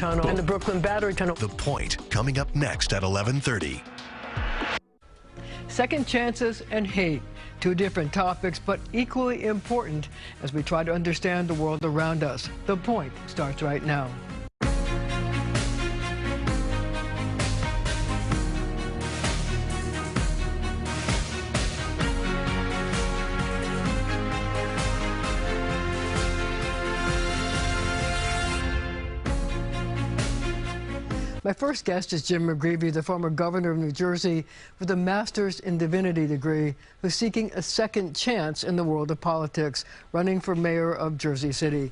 Tunnel and the Brooklyn Battery Tunnel. The Point, coming up next at 11:30. Second chances and hate. Two different topics, but equally important as we try to understand the world around us. The Point starts right now. My first guest is Jim McGreevey, the former governor of New Jersey with a master's in divinity degree, who's seeking a second chance in the world of politics, running for mayor of Jersey City.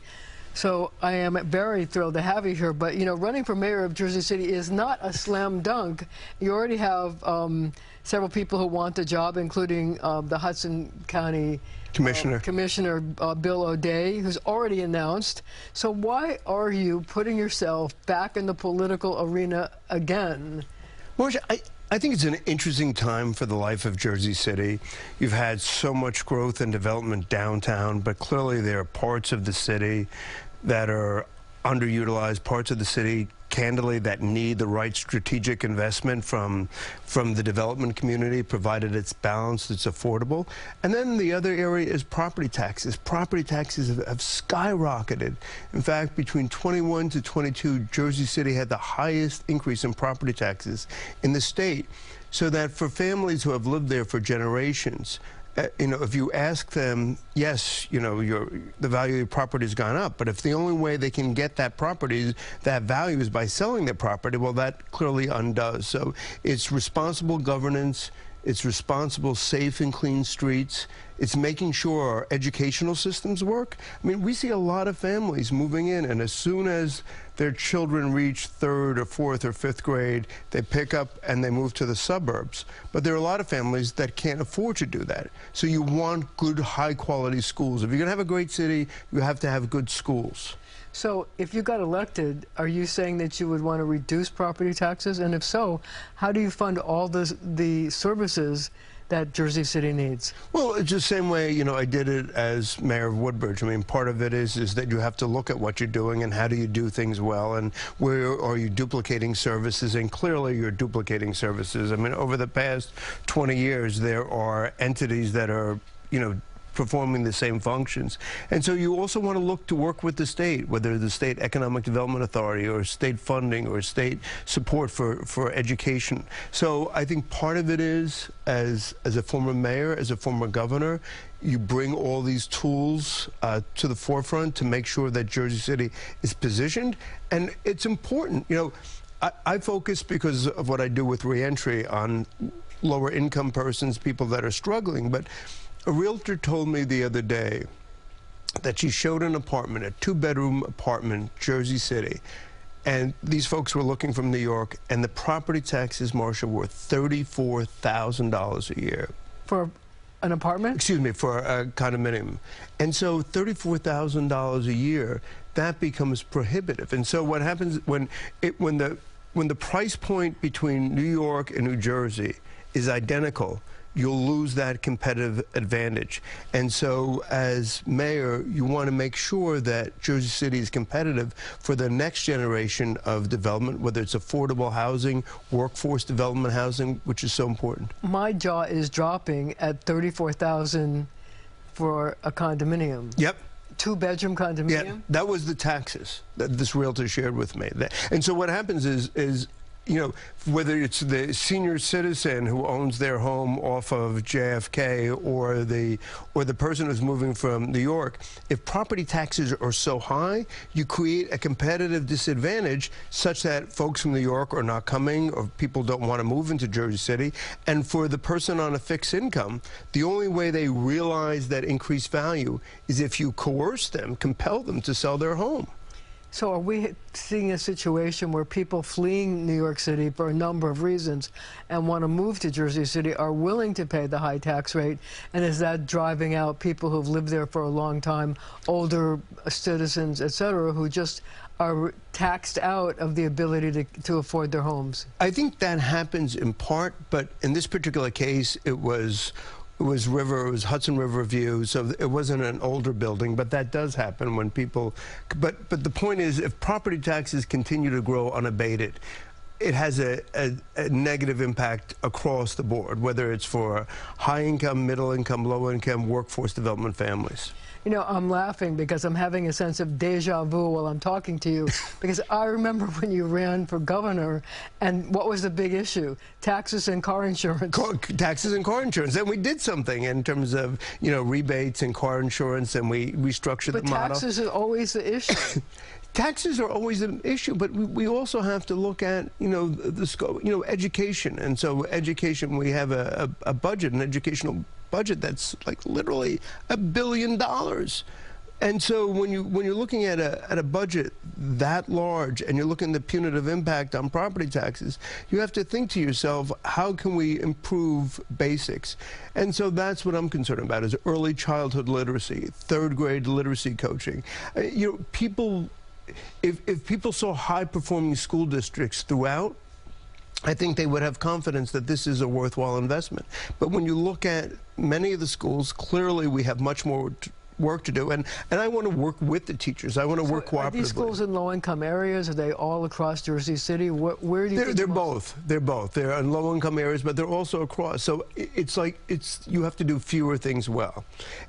So I am very thrilled to have you here, but you know, running for mayor of Jersey City is not a slam dunk. You already have several people who want the job, including the Hudson County Commissioner Bill O'Day, who's already announced. So why are you putting yourself back in the political arena again? Marcia, I think it's an interesting time for the life of Jersey City. You've had so much growth and development downtown, but clearly there are parts of the city that are underutilized, parts of the city, candidly, that need the right strategic investment from the development community, provided it's balanced, it's affordable. And then the other area is property taxes. Property taxes have skyrocketed. In fact, between 21 to 22, Jersey City had the highest increase in property taxes in the state. So that for families who have lived there for generations, you know, if you ask them, yes, you know, the value of your property has gone up, but if the only way they can get that property, that value is by selling their property, well, that clearly undoes. So it's responsible governance, it's responsible, safe and clean streets, it's making sure our educational systems work. I mean, we see a lot of families moving in, and as soon as their children reach 3rd or 4th or 5th grade, they pick up and they move to the suburbs. But there are a lot of families that can't afford to do that. So you want good, high-quality schools. If you're going to have a great city, you have to have good schools. So if you got elected, are you saying that you would want to reduce property taxes? And if so, how do you fund all the services that Jersey City needs? Well, it's the same way, you know, I did it as mayor of Woodbridge. I mean, part of it is that you have to look at what you're doing and how do you do things well, and where are you duplicating services, and clearly you're duplicating services. I mean, over the past 20 years, there are entities that are, you know, performing the same functions. And so you also want to look to work with the state, whether the State Economic Development Authority or state funding or state support for education. So I think part of it is, as a former mayor, as a former governor, you bring all these tools to the forefront to make sure that Jersey City is positioned. And it's important. You know, I focus, because of what I do with reentry, on lower income persons, people that are struggling. But a realtor told me the other day that she showed an apartment, a 2-bedroom apartment, Jersey City, and these folks were looking from New York, and the property taxes, Marcia, were $34,000 a year. For an apartment? Excuse me, for a condominium. And so $34,000 a year, that becomes prohibitive. And so what happens when the price point between New York and New Jersey is identical, you'll lose that competitive advantage. And so as mayor, you want to make sure that Jersey City is competitive for the next generation of development, whether it's affordable housing, workforce development housing, which is so important. My jaw is dropping at $34,000 for a condominium. Yep. 2-bedroom condominium? Yeah, that was the taxes that this realtor shared with me. And so what happens is you know, whether it's the senior citizen who owns their home off of JFK or the person who's moving from New York, if property taxes are so high, you create a competitive disadvantage such that folks from New York are not coming, or people don't want to move into Jersey City. And for the person on a fixed income, the only way they realize that increased value is if you coerce them, compel them to sell their home. So are we seeing a situation where people fleeing New York City for a number of reasons and want to move to Jersey City are willing to pay the high tax rate? And is that driving out people who've lived there for a long time, older citizens, et cetera, who just are taxed out of the ability to afford their homes? I think that happens in part, but in this particular case, it was it was Hudson River View, so it wasn't an older building, but that does happen when people, but the point is, if property taxes continue to grow unabated, it has a negative impact across the board, whether it's for high income, middle income, low income, workforce development families. You know, I'm laughing because I'm having a sense of deja vu while I'm talking to you, because I remember when you ran for governor, and what was the big issue? Taxes and car insurance. Taxes and car insurance. And we did something in terms of, you know, rebates and car insurance, and we restructured the model. But taxes are always the issue. Taxes are always an issue, but we also have to look at, you know, the scope, you know, education. And so education, we have a budget, an educational budget that's like literally $1 billion. And so when you're looking at a budget that large and you're looking at the punitive impact on property taxes, you have to think to yourself, how can we improve basics? And so that's what I'm concerned about, is early childhood literacy, third grade literacy coaching. You know, people, if people saw high-performing school districts throughout, I think they would have confidence that this is a worthwhile investment. But when you look at many of the schools, clearly we have much more work to do. And I want to work with the teachers. I want to work cooperatively. Are these schools in low-income areas? Are they all across Jersey City? Where do you think they're both. They're both. They're in low-income areas, but they're also across. So it's like you have to do fewer things well.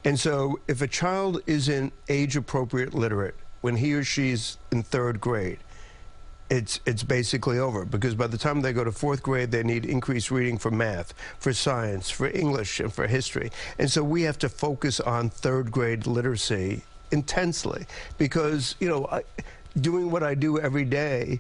And so if a child isn't age-appropriate literate when he or she's in third grade, it's basically over, because by the time they go to fourth grade, they need increased reading for math, for science, for English, and for history. And so we have to focus on third grade literacy intensely, because, you know, doing what I do every day,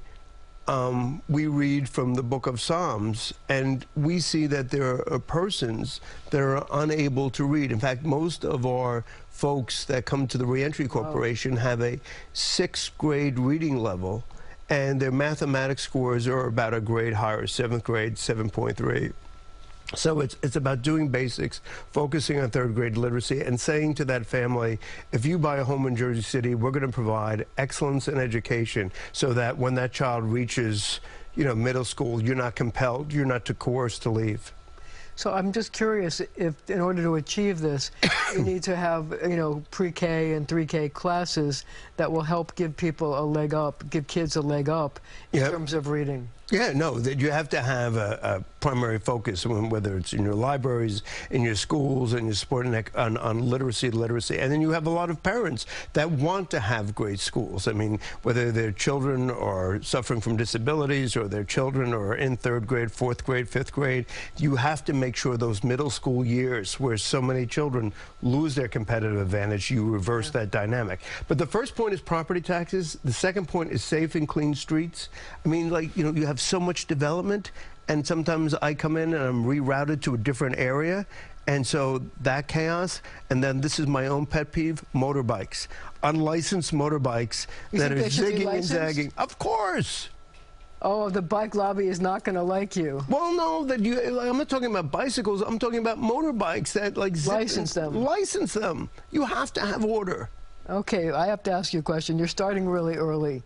we read from the book of Psalms, and we see that there are persons that are unable to read. In fact, most of our folks that come to the Reentry Corporation have a 6th grade reading level, and their mathematics scores are about a grade higher, 7th grade, 7.3. So it's about doing basics, focusing on third grade literacy, and saying to that family, if you buy a home in Jersey City, we're going to provide excellence in education so that when that child reaches, you know, middle school, you're not compelled, you're not coerced to leave. So I'm just curious if, in order to achieve this, you need to have, you know, pre-K and 3K classes that will help give people a leg up, give kids a leg up in terms of reading. Yeah, no, that you have to have a primary focus, whether it's in your libraries, in your schools, and your support on literacy, and then you have a lot of parents that want to have great schools. I mean, whether their children are suffering from disabilities, or their children are in third grade, fourth grade, fifth grade, you have to make sure those middle school years, where so many children lose their competitive advantage, you reverse that dynamic. But the first point is property taxes. The second point is safe and clean streets. I mean, like, you know, you have so much development, and sometimes I come in and I'm rerouted to a different area, and so that chaos. And then this is my own pet peeve: motorbikes, unlicensed motorbikes that are zigging and zagging. Of course. Oh, the bike lobby is not going to like you. Well, no, I'm not talking about bicycles. I'm talking about motorbikes that license them. License them. You have to have order. Okay, I have to ask you a question. You're starting really early.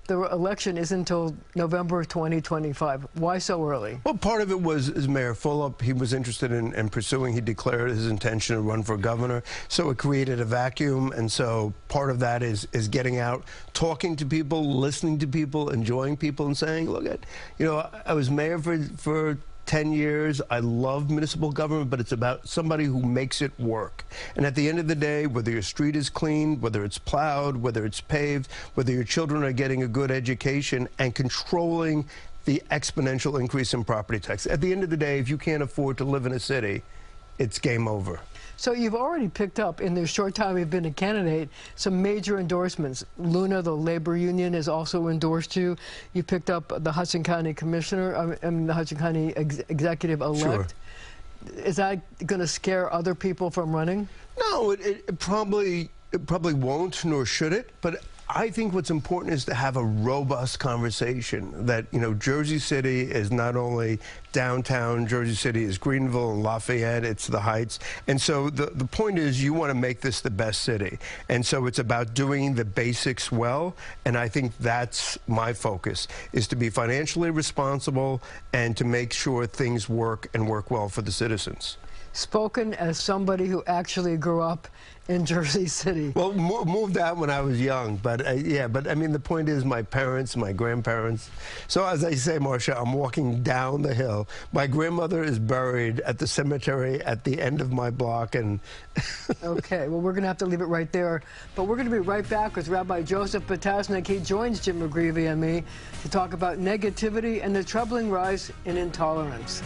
The election is until November 2025. Why so early? Well, part of it was Mayor Fulop. He was interested in pursuing. He declared his intention to run for governor. So it created a vacuum. And so part of that is getting out, talking to people, listening to people, enjoying people, and saying, look, you know, I was mayor for 10 years. I love municipal government, but it's about somebody who makes it work. And at the end of the day, whether your street is clean, whether it's plowed, whether it's paved, whether your children are getting a good education, and controlling the exponential increase in property tax. At the end of the day, if you can't afford to live in a city, it's game over. So you've already picked up, in the short time you've been a candidate, some major endorsements. Luna, the labor union, has also endorsed you. You picked up the Hudson County Commissioner, the Hudson County Executive-elect. Sure. Is that going to scare other people from running? No, it probably won't, nor should it. But I think what's important is to have a robust conversation that, you know, Jersey City is not only downtown, Jersey City is Greenville and Lafayette, it's the Heights. And so the point is, you want to make this the best city. And so it's about doing the basics well. And I think that's my focus, is to be financially responsible and to make sure things work and work well for the citizens. spoken as somebody who actually grew up in Jersey City. Well, moved out when I was young, but yeah, but I mean, the point is my parents, my grandparents. So as I say, Marcia, I'm walking down the hill. My grandmother is buried at the cemetery at the end of my block, and Okay, well, we're going to have to leave it right there, but we're going to be right back with Rabbi Joseph Potasnik. He joins Jim McGreevey and me to talk about negativity and the troubling rise in intolerance.